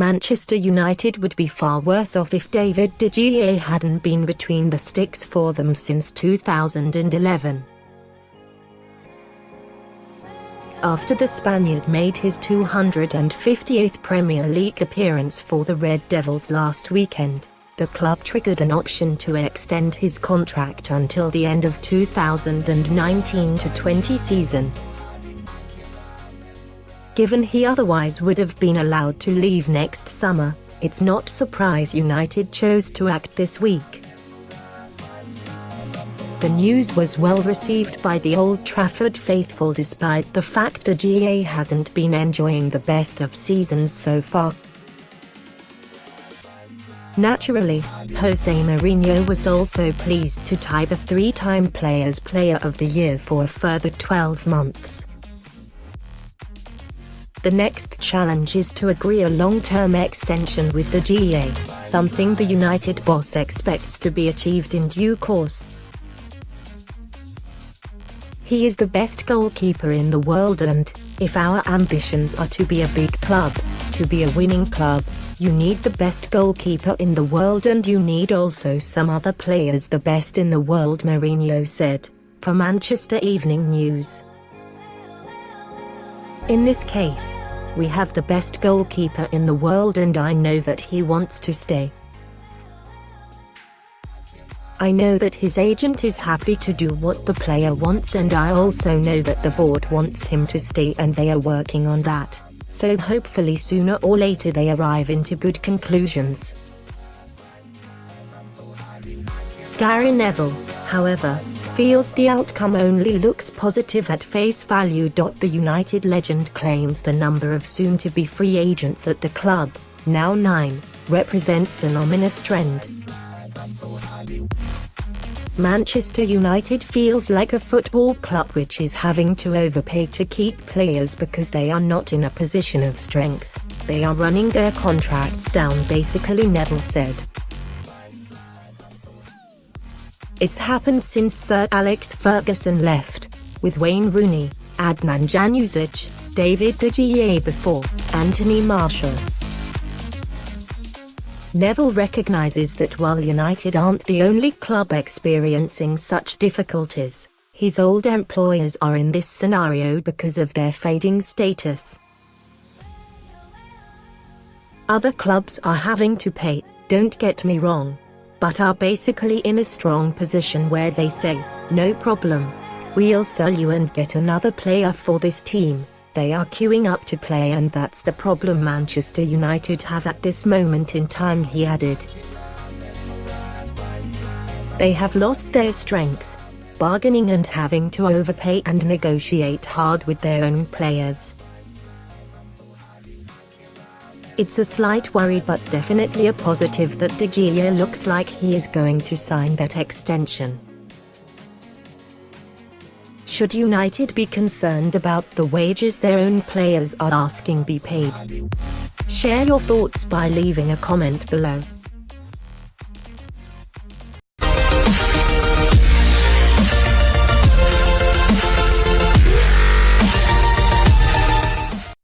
Manchester United would be far worse off if David de Gea hadn't been between the sticks for them since 2011. After the Spaniard made his 258th Premier League appearance for the Red Devils last weekend, the club triggered an option to extend his contract until the end of 2019-20 season. Given he otherwise would have been allowed to leave next summer, it's not surprise United chose to act this week. The news was well received by the Old Trafford faithful despite the fact De Gea hasn't been enjoying the best of seasons so far. Naturally, Jose Mourinho was also pleased to tie the three-time Players' Player of the Year for a further 12 months. The next challenge is to agree a long-term extension with De Gea, something the United boss expects to be achieved in due course. He is the best goalkeeper in the world, and if our ambitions are to be a big club, to be a winning club, you need the best goalkeeper in the world and you need also some other players the best in the world, Mourinho said, per Manchester Evening News. In this case, we have the best goalkeeper in the world and I know that he wants to stay. I know that his agent is happy to do what the player wants and I also know that the board wants him to stay and they are working on that, so hopefully sooner or later they arrive into good conclusions. Gary Neville, however, feels the outcome only looks positive at face value. The United legend claims the number of soon-to-be free agents at the club, now 9, represents an ominous trend. Manchester United feels like a football club which is having to overpay to keep players because they are not in a position of strength. They are running their contracts down, basically, Neville said. It's happened since Sir Alex Ferguson left, with Wayne Rooney, Adnan Januzaj, David de Gea before, Anthony Martial. Neville recognizes that while United aren't the only club experiencing such difficulties, his old employers are in this scenario because of their fading status. Other clubs are having to pay, don't get me wrong, but are basically in a strong position where they say, no problem, we'll sell you and get another player for this team. They are queuing up to play and that's the problem Manchester United have at this moment in time, he added. They have lost their strength, bargaining and having to overpay and negotiate hard with their own players. It's a slight worry but definitely a positive that De Gea looks like he is going to sign that extension. Should United be concerned about the wages their own players are asking be paid? Share your thoughts by leaving a comment below.